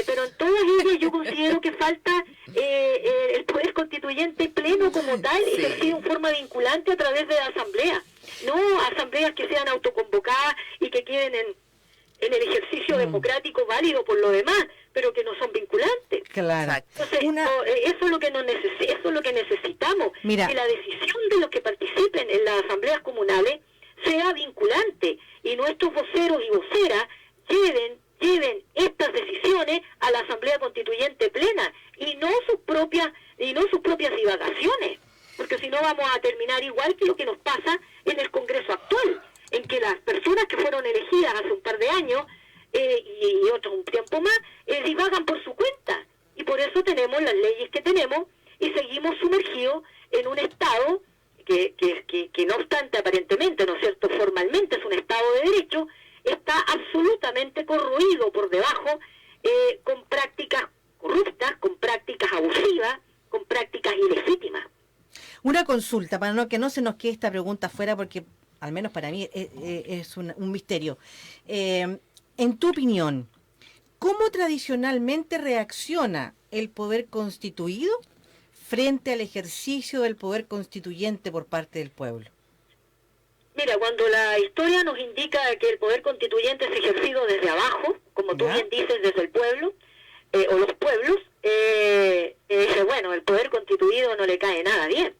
Pero en todas ellas yo considero que falta el poder constituyente pleno como tal, ejercido en forma vinculante a través de la asamblea, no asambleas que sean autoconvocadas y que queden en el ejercicio democrático válido por lo demás, pero que no son vinculantes. Claro. Entonces, eso es lo que eso es lo que necesitamos. Mira. Que la decisión de los que participen en las asambleas comunales sea vinculante y nuestros voceros y voceras lleven estas decisiones a la asamblea constituyente plena y no sus propias divagaciones, porque si no vamos a terminar igual que lo que nos pasa en el Congreso actual, en que las personas que fueron elegidas hace un par de años y otros un tiempo más, divagan por su cuenta, y por eso tenemos las leyes que tenemos y seguimos sumergidos en un Estado que no obstante aparentemente, ¿no es cierto?, formalmente es un Estado de Derecho, está absolutamente corroído por debajo con prácticas corruptas, con prácticas abusivas, con prácticas ilegítimas. Una consulta, para que no se nos quede esta pregunta fuera, porque al menos para mí es un misterio. En tu opinión, ¿cómo tradicionalmente reacciona el poder constituido frente al ejercicio del poder constituyente por parte del pueblo? Mira, cuando la historia nos indica que el poder constituyente es ejercido desde abajo, como tú bien dices, desde el pueblo, o los pueblos, bueno, el poder constituido no le cae nada bien.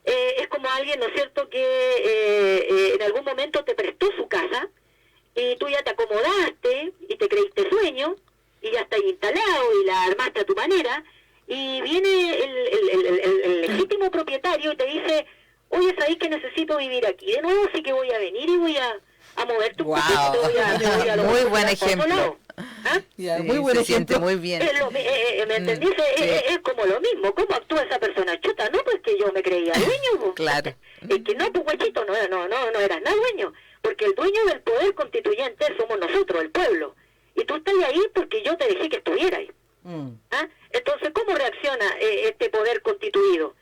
Es como alguien, ¿no es cierto?, que en algún momento te prestó su casa y tú ya te acomodaste y te creíste dueño y ya estás instalado y la armaste a tu manera, y viene el legítimo propietario y te dice: oye, ¿sabéis que necesito vivir aquí de nuevo? Así que voy a venir y voy a mover tu Wow. te voy a Muy buen ejemplo. ¿Ah? Ya, Sí, muy buen se ejemplo. siente muy bien. ¿Me entendís? Es como lo mismo. ¿Cómo actúa esa persona? Chuta, no, pues que yo me creía dueño. Po. Claro. Es que no, pues guachito, no eras nada dueño. Porque el dueño del poder constituyente somos nosotros, el pueblo. Y tú estás ahí porque yo te dejé que estuvieras ahí. ¿Ah? Entonces, ¿cómo reacciona este poder constituido?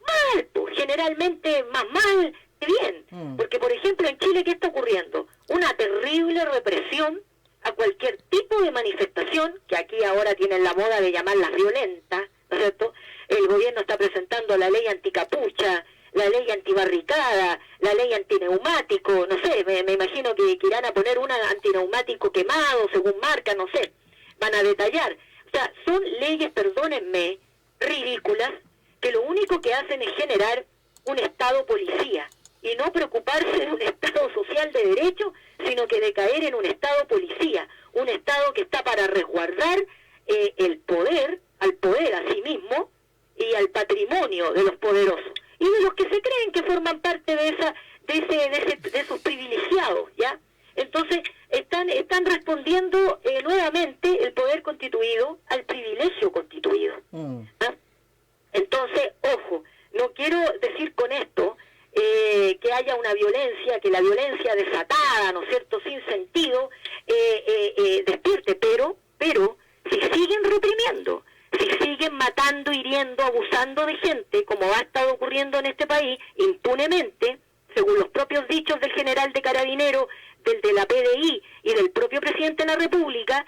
Mal, pues, generalmente más mal que bien. Porque, por ejemplo, en Chile, ¿qué está ocurriendo? Una terrible represión a cualquier tipo de manifestación, que aquí ahora tienen la moda de llamarlas violentas, ¿no es cierto? El gobierno está presentando la ley anticapucha, la ley antibarricada, la ley antineumático, no sé, me imagino que irán a poner una antineumático quemado, según marca, no sé, van a detallar. O sea, son leyes, perdónenme, ridículas, que lo único que hacen es generar un Estado policía, y no preocuparse de un Estado social de derecho, sino que de caer en un Estado policía, un Estado que está para resguardar el poder, al poder a sí mismo, y al patrimonio de los poderosos y de los que se creen que forman parte de esos privilegiados, ¿ya? Entonces están respondiendo nuevamente el poder constituido al privilegio constituido. ¿Ah? Entonces, ojo, no quiero decir con esto que haya una violencia, que la violencia desatada, ¿no es cierto?, sin sentido, despierte, pero si siguen reprimiendo, si siguen matando, hiriendo, abusando de gente, como ha estado ocurriendo en este país, impunemente, según los propios dichos del general de Carabineros, del de la PDI y del propio presidente de la República,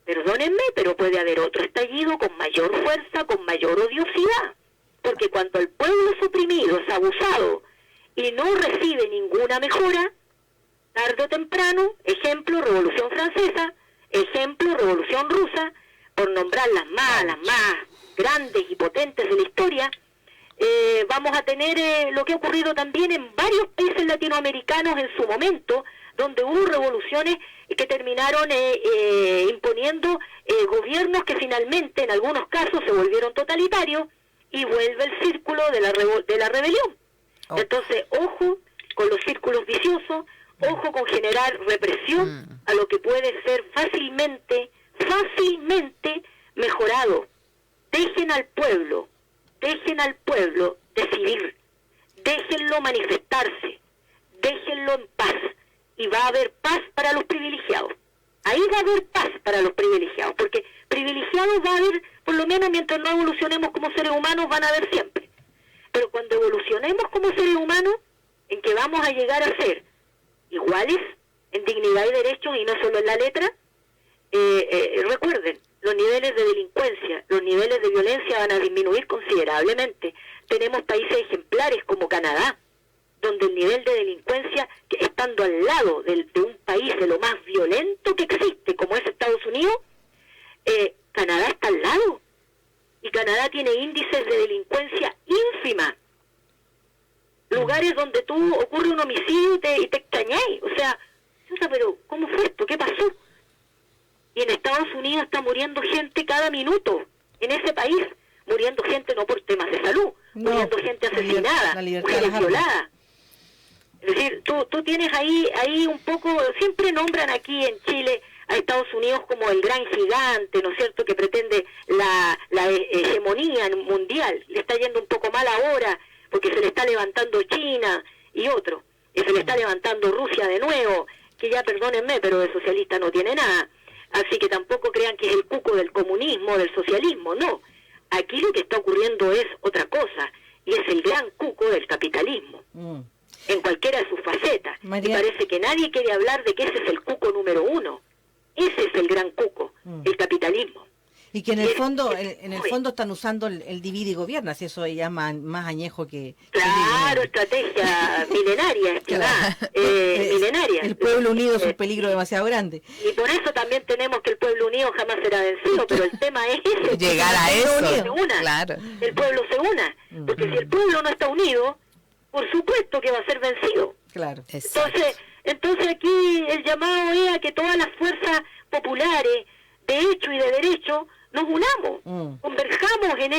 perdónenme, pero puede haber otro estallido con mayor fuerza, con mayor odiosidad, porque cuando el pueblo es oprimido, es abusado y no recibe ninguna mejora, tarde o temprano, ejemplo, Revolución Francesa, ejemplo, Revolución Rusa, por nombrar las más grandes y potentes de la historia, vamos a tener lo que ha ocurrido también en varios países latinoamericanos en su momento, donde hubo revoluciones que terminaron imponiendo gobiernos que finalmente, en algunos casos, se volvieron totalitarios, y vuelve el círculo de la rebelión. Entonces, ojo con los círculos viciosos, ojo con generar represión a lo que puede ser fácilmente mejorado. Dejen al pueblo decidir, déjenlo manifestarse, déjenlo en paz, y va a haber paz para los privilegiados. Ahí va a haber paz para los privilegiados, porque privilegiados va a haber, por lo menos mientras no evolucionemos como seres humanos, van a haber siempre. Pero cuando evolucionemos como seres humanos, en que vamos a llegar a ser iguales en dignidad y derechos, y no solo en la letra, recuerden, los niveles de delincuencia, los niveles de violencia van a disminuir considerablemente. Tenemos países ejemplares como Canadá, donde el nivel de delincuencia, que estando al lado de un país de lo más violento que existe, como es Estados Unidos, Canadá está al lado. Y Canadá tiene índices de delincuencia ínfima. Lugares donde ocurre un homicidio y te extrañáis. O sea, pero ¿cómo fue esto? ¿Qué pasó? Y en Estados Unidos está muriendo gente cada minuto. En ese país, muriendo gente no por temas de salud, muriendo gente asesinada, mujeres violadas. Es decir, tú tienes ahí un poco, siempre nombran aquí en Chile a Estados Unidos como el gran gigante, ¿no es cierto?, que pretende la hegemonía mundial. Le está yendo un poco mal ahora, porque se le está levantando China y otro, y se le está levantando Rusia de nuevo, que ya, perdónenme, pero de socialista no tiene nada. Así que tampoco crean que es el cuco del comunismo, del socialismo, no. Aquí lo que está ocurriendo es otra cosa, y es el gran cuco del capitalismo, en cualquiera de sus facetas. María... Y parece que nadie quiere hablar de que ese es el cuco número uno. Ese es el gran cuco, el capitalismo. Y que en el fondo están usando el divide y gobierna, si eso ya más añejo que... Claro, estrategia milenaria, milenaria. El pueblo unido es un peligro demasiado grande. Y por eso también tenemos que el pueblo unido jamás será vencido, pero el tema es ese. Llegar a eso, claro. El pueblo se una, porque si el pueblo no está unido, por supuesto que va a ser vencido. Claro. Entonces aquí el llamado es a que todas las fuerzas populares, de hecho y de derecho, nos unamos, converjamos en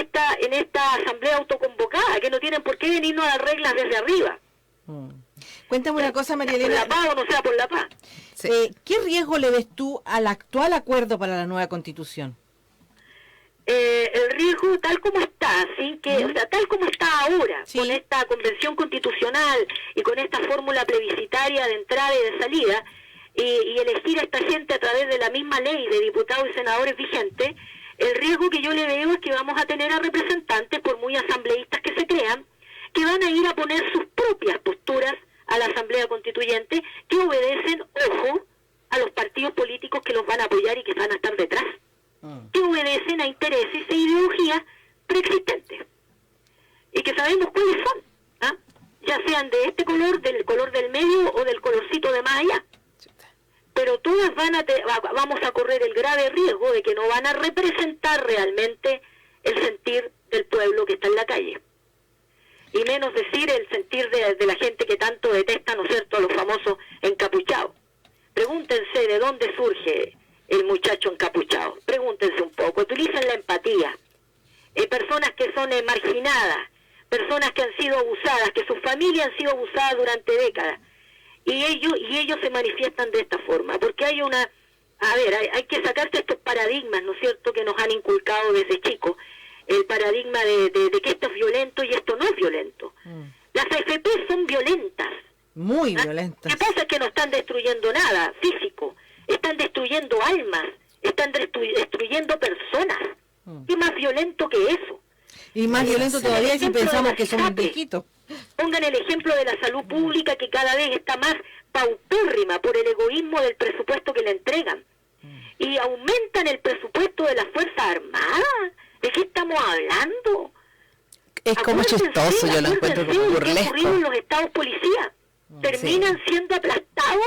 esta asamblea autoconvocada, que no tienen por qué venirnos a las reglas desde arriba. Cuéntame una cosa, María ¿Por Elena. la paz o no sea por la paz? Sí. ¿Qué riesgo le ves tú al actual acuerdo para la nueva Constitución? El riesgo tal como está, ¿sí? O sea, tal como está ahora, Sí. con esta convención constitucional y con esta fórmula plebiscitaria de entrada y de salida, y elegir a esta gente a través de la misma ley de diputados y senadores vigente, el riesgo que yo le veo es que vamos a tener a representantes, por muy asambleístas que se crean, que van a ir a poner sus propias posturas a la Asamblea Constituyente, que obedecen, ojo, a los partidos políticos que los van a apoyar y que van a estar detrás, que obedecen a intereses e ideologías preexistentes, y que sabemos cuáles son, ¿ah? Ya sean de este color, del color del medio o del colorcito de más allá. Pero todas vamos a correr el grave riesgo de que no van a representar realmente el sentir del pueblo que está en la calle. Y menos decir el sentir de la gente que tanto detesta, ¿no es cierto?, a los famosos encapuchados. Pregúntense de dónde surge el muchacho encapuchado. Pregúntense un poco, utilicen la empatía. Personas que son marginadas, personas que han sido abusadas, que sus familias han sido abusadas durante décadas. Y ellos se manifiestan de esta forma, porque hay hay que sacarse estos paradigmas, ¿no es cierto?, que nos han inculcado desde chicos, el paradigma de que esto es violento y esto no es violento. Las AFP son violentas. Muy violentas. Lo que pasa es que no están destruyendo nada físico, están destruyendo almas, están destruyendo personas. ¿Qué más violento que eso? Y más violento todavía si pensamos que somos viejitos. Pongan el ejemplo de la salud pública, que cada vez está más paupérrima por el egoísmo del presupuesto que le entregan. Y aumentan el presupuesto de las Fuerzas Armadas. ¿De qué estamos hablando? Es como chistoso, yo lo encuentro como ¿Qué burlesco. ocurrió en los estados policía? Terminan siendo aplastados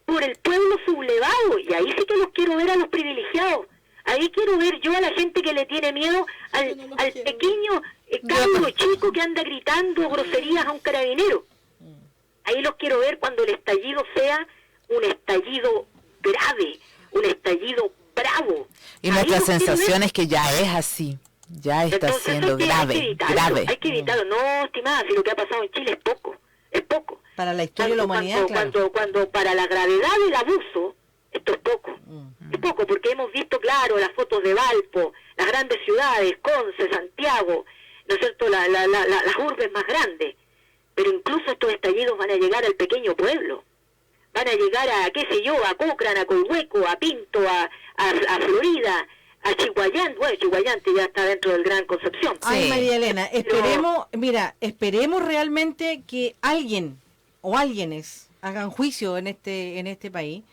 por el pueblo sublevado. Y ahí sí que los quiero ver a los privilegiados. Ahí quiero ver yo a la gente que le tiene miedo al pequeño cabro chico que anda gritando groserías a un carabinero. Ahí los quiero ver cuando el estallido sea un estallido grave, un estallido bravo. Y Ahí nuestra los quiero sensación ver. es que ya es así, ya está Entonces, siendo hay que grave, evitarlo, grave. Hay que evitarlo. No, estimada, si lo que ha pasado en Chile es poco. Para la historia de la humanidad, Cuando para la gravedad del abuso, esto es poco. Es poco, porque hemos visto, claro, las fotos de Valpo, las grandes ciudades, Conce, Santiago, ¿no es cierto?, las urbes más grandes. Pero incluso estos estallidos van a llegar al pequeño pueblo. Van a llegar a, qué sé yo, a Cochrane, a Coihueco, a Pinto, a Florida, a Chihuayante. Bueno, Chihuayante ya está dentro del Gran Concepción. Ay, Sí. María Elena, esperemos realmente que alguien o alguienes hagan juicio en este país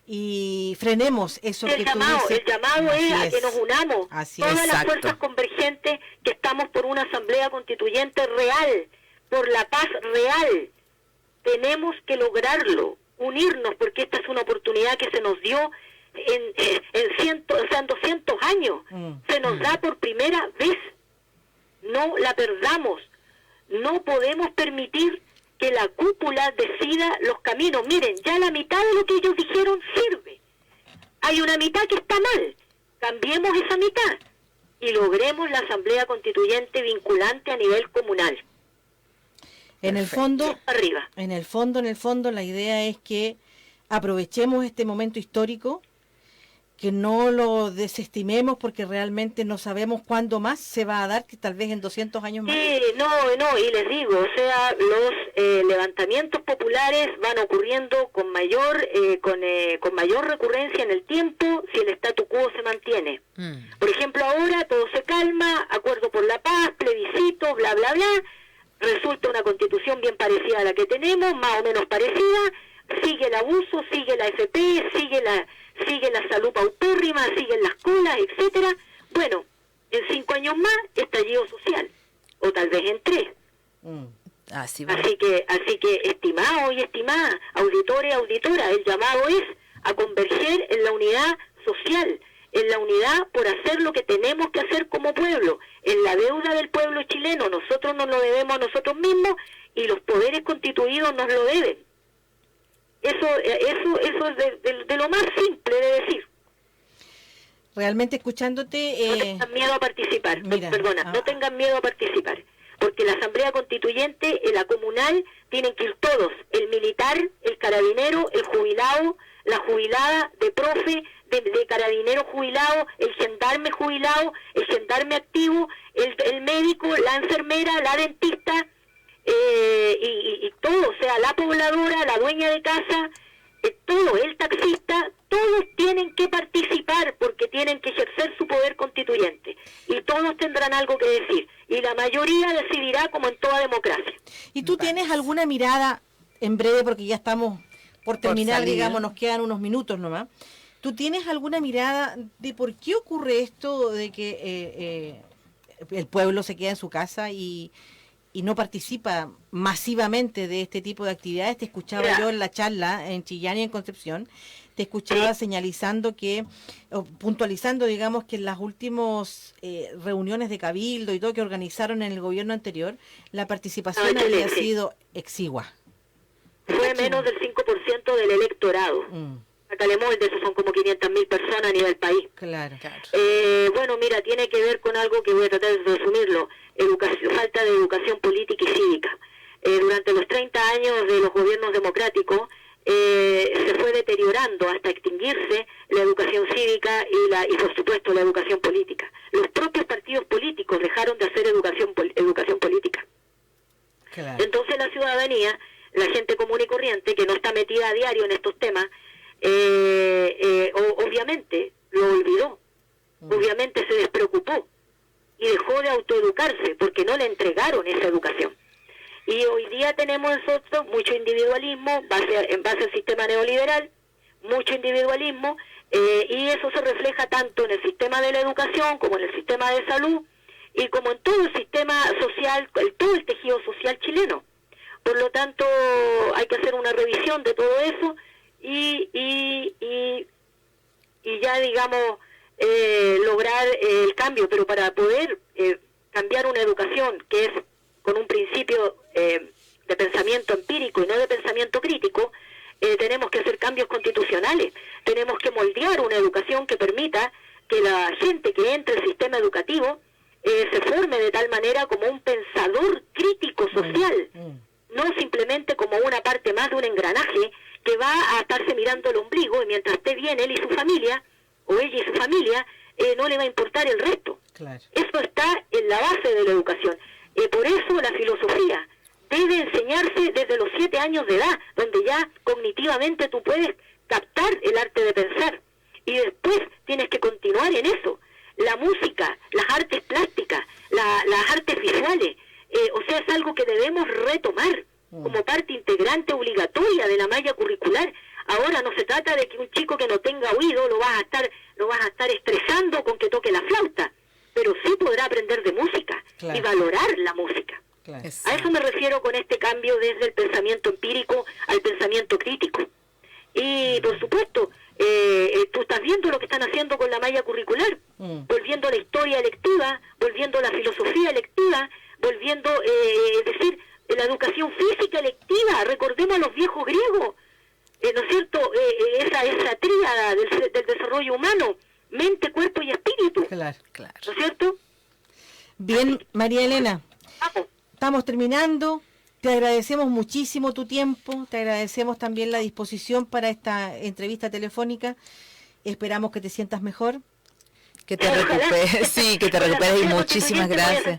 y frenemos eso que El tú llamado dices. es Así a que nos unamos, Así todas es. las Exacto. fuerzas convergentes que estamos por una asamblea constituyente real, por la paz real. Tenemos que lograrlo, unirnos, porque esta es una oportunidad que se nos dio en 200 años. Se nos da por primera vez. No la perdamos. No podemos permitir que la cúpula decida los caminos. Miren, ya la mitad de lo que ellos dijeron sirve. Hay una mitad que está mal. Cambiemos esa mitad y logremos la asamblea constituyente vinculante a nivel comunal. En el fondo, Arriba. en el fondo, la idea es que aprovechemos este momento histórico, que no lo desestimemos porque realmente no sabemos cuándo más se va a dar, que tal vez en 200 años más. Sí, no, y les digo, o sea, los levantamientos populares van ocurriendo con mayor recurrencia en el tiempo si el statu quo se mantiene. Por ejemplo, ahora todo se calma, acuerdo por la paz, plebiscito, bla, bla, bla, resulta una constitución bien parecida a la que tenemos, más o menos parecida, sigue el abuso, sigue la FP, sigue la salud paupérrima, siguen las colas, etcétera. Bueno, en 5 años más, estallido social, o tal vez en 3. Así va. Así que, estimados y estimadas, auditores, auditoras, el llamado es a converger en la unidad social, en la unidad por hacer lo que tenemos que hacer como pueblo, en la deuda del pueblo chileno. Nosotros nos lo debemos a nosotros mismos y los poderes constituidos nos lo deben. Eso es de lo más simple de decir. Realmente escuchándote... No tengan miedo a participar. mira, No tengan miedo a participar. Porque la Asamblea Constituyente, la comunal, tienen que ir todos. El militar carabinero, el jubilado, la jubilada, de profe, de carabinero jubilado, el gendarme jubilado, el gendarme activo, el médico, la enfermera, la dentista, y todo, o sea, la pobladora, la dueña de casa, todo, el taxista, todos tienen que participar porque tienen que ejercer su poder constituyente y todos tendrán algo que decir y la mayoría decidirá como en toda democracia. ¿Y tú tienes alguna mirada, en breve, porque ya estamos por terminar, digamos, nos quedan unos minutos nomás, ¿tú tienes alguna mirada de por qué ocurre esto de que el pueblo se queda en su casa y no participa masivamente de este tipo de actividades? Te escuchaba yo en la charla en Chillán y en Concepción, te escuchaba señalizando que, o puntualizando, digamos, que en las últimas reuniones de cabildo y todo que organizaron en el gobierno anterior, la participación había sido exigua. Fue menos del 5% del electorado. Calemolde, eso son como 500.000 personas a nivel país. Claro. Bueno, mira, tiene que ver con algo que voy a tratar de resumirlo. Falta de educación política y cívica. Durante los 30 años de los gobiernos democráticos se fue deteriorando hasta extinguirse la educación cívica y por supuesto la educación política. Los propios partidos políticos dejaron de hacer educación política. Claro. Entonces la ciudadanía, la gente común y corriente que no está metida a diario en estos temas, obviamente lo olvidó, obviamente se despreocupó y dejó de autoeducarse porque no le entregaron esa educación. Y hoy día tenemos nosotros mucho individualismo en base al sistema neoliberal, mucho individualismo, y eso se refleja tanto en el sistema de la educación como en el sistema de salud y como en todo el sistema social, todo el tejido social chileno. Por lo tanto, hay que hacer una revisión de todo eso y ya, digamos, lograr el cambio, pero para poder cambiar una educación que es con un principio de pensamiento empírico y no de pensamiento crítico, tenemos que hacer cambios constitucionales, tenemos que moldear una educación que permita que la gente que entre al sistema educativo se forme de tal manera como un pensador crítico social, no simplemente como una parte más de un engranaje que va a estarse mirando el ombligo y mientras esté bien él y su familia, o ella y su familia, no le va a importar el resto. Claro. Eso está en la base de la educación. Por eso la filosofía debe enseñarse desde los 7 años de edad, donde ya cognitivamente tú puedes captar el arte de pensar. Y después tienes que continuar en eso. La música, las artes plásticas, las artes visuales, o sea, es algo que debemos retomar como parte integrante obligatoria de la malla curricular. Ahora no se trata de que un chico que no tenga oído lo vas a estar estresando con que toque la flauta, pero sí podrá aprender de música y valorar la música. Claro. A eso me refiero con este cambio desde el pensamiento empírico al pensamiento crítico. Y por supuesto, tú estás viendo lo que están haciendo con la malla curricular, volviendo la historia electiva, volviendo la filosofía electiva, volviendo, es decir, la educación física electiva. Recordemos a los viejos griegos, ¿no es cierto? Esa tríada del desarrollo humano, mente, cuerpo y espíritu. Claro. ¿No es cierto? Bien, María Elena, estamos terminando. Te agradecemos muchísimo tu tiempo, te agradecemos también la disposición para esta entrevista telefónica. Esperamos que te sientas mejor. Que te recuperes, sí, que te recuperes y muchísimas gracias.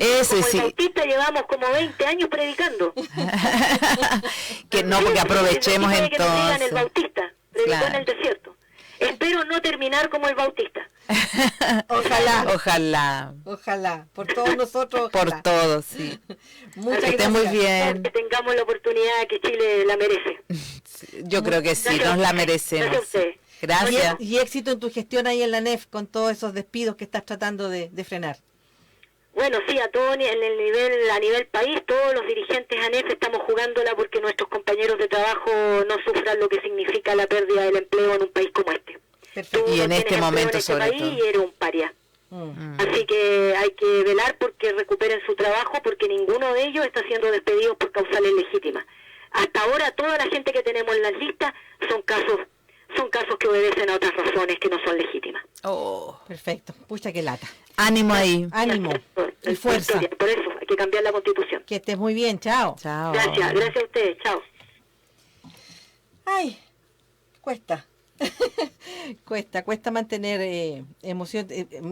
Ese sí. Como el Bautista llevamos como 20 años predicando. Que no, porque aprovechemos entonces. Que digan el Bautista, predicó en el desierto. Espero no terminar como el Bautista. Ojalá, por todos nosotros. Ojalá. Por todos, sí. Muchas gracias. Que esté muy bien. Que tengamos la oportunidad que Chile la merece. Yo creo que sí, nos la merecemos. Gracias a ustedes. Gracias. Y éxito en tu gestión ahí en la NEF con todos esos despidos que estás tratando de frenar. Bueno, sí, a nivel país, todos los dirigentes ANEF estamos jugándola porque nuestros compañeros de trabajo no sufran lo que significa la pérdida del empleo en un país como este. Perfecto. Y en este momento, sobre todo. Y eres un paria. Así que hay que velar porque recuperen su trabajo, porque ninguno de ellos está siendo despedido por causales legítimas. Hasta ahora toda la gente que tenemos en las listas son casos que obedecen a otras razones que no son legítimas. Perfecto. Pucha, qué lata. Ánimo ahí. Ánimo. Y fuerza. Por eso hay que cambiar la Constitución. Que estés muy bien. Chao. Chao. Gracias a ustedes. Chao. Ay, cuesta. cuesta mantener emoción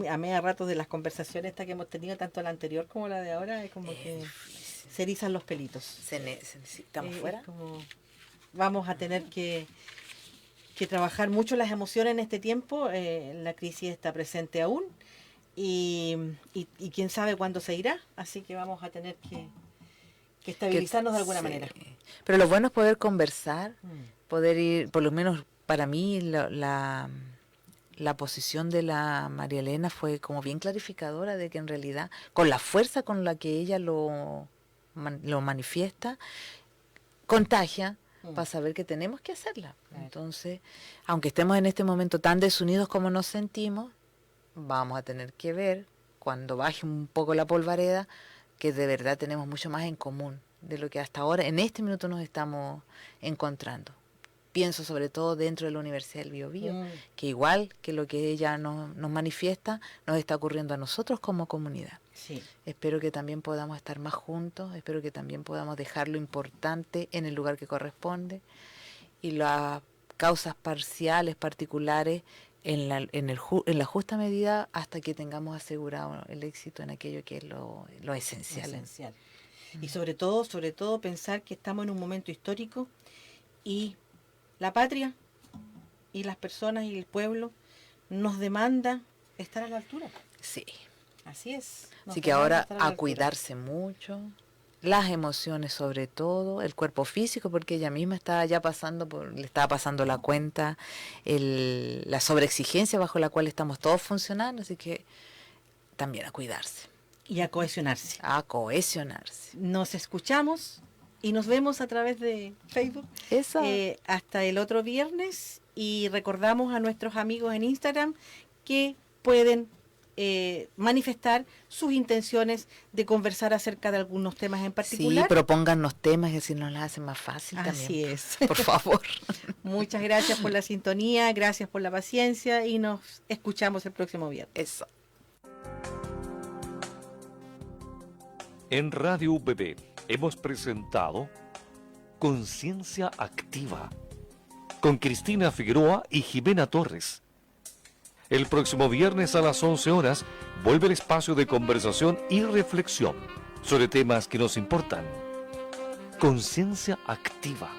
a media rato de las conversaciones estas que hemos tenido, tanto la anterior como la de ahora, es como que se erizan los pelitos. ¿Estamos fuera? Vamos a tener que trabajar mucho las emociones en este tiempo. La crisis está presente aún y quién sabe cuándo se irá, así que vamos a tener que estabilizarnos de alguna manera. Pero lo bueno es poder conversar, poder ir, por lo menos para mí, la posición de la María Elena fue como bien clarificadora de que en realidad, con la fuerza con la que ella lo manifiesta, contagia para saber que tenemos que hacerla. Entonces, aunque estemos en este momento tan desunidos como nos sentimos, vamos a tener que ver, cuando baje un poco la polvareda, que de verdad tenemos mucho más en común de lo que hasta ahora, en este minuto, nos estamos encontrando. Pienso sobre todo dentro de la Universidad del Biobío, que igual que lo que ella nos manifiesta, nos está ocurriendo a nosotros como comunidad. Sí. Espero que también podamos estar más juntos, espero que también podamos dejar lo importante en el lugar que corresponde y las causas parciales, particulares, en la justa medida, hasta que tengamos asegurado el éxito en aquello que es lo esencial. Y sobre todo pensar que estamos en un momento histórico y la patria y las personas y el pueblo nos demanda estar a la altura. Sí. Así es. Así que ahora a cuidarse mucho, las emociones sobre todo, el cuerpo físico, porque ella misma estaba ya le estaba pasando la cuenta, la sobreexigencia bajo la cual estamos todos funcionando, así que también a cuidarse. Y a cohesionarse. A cohesionarse. Nos escuchamos y nos vemos a través de Facebook. Eso. Hasta el otro viernes, y recordamos a nuestros amigos en Instagram que pueden manifestar sus intenciones de conversar acerca de algunos temas en particular. Sí, propóngannos temas y así nos las hacen más fácil también. Así es. Por favor. Muchas gracias por la sintonía, gracias por la paciencia y nos escuchamos el próximo viernes. Eso. En Radio UPB hemos presentado Conciencia Activa con Cristina Figueroa y Jimena Torres. El próximo viernes a las 11 horas vuelve el espacio de conversación y reflexión sobre temas que nos importan. Conciencia Activa.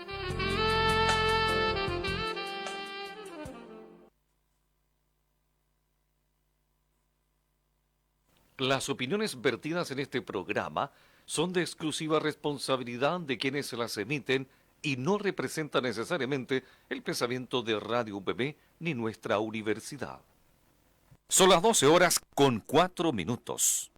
Las opiniones vertidas en este programa son de exclusiva responsabilidad de quienes las emiten y no representan necesariamente el pensamiento de Radio UPB ni nuestra universidad. Son las 12 horas con 4 minutos.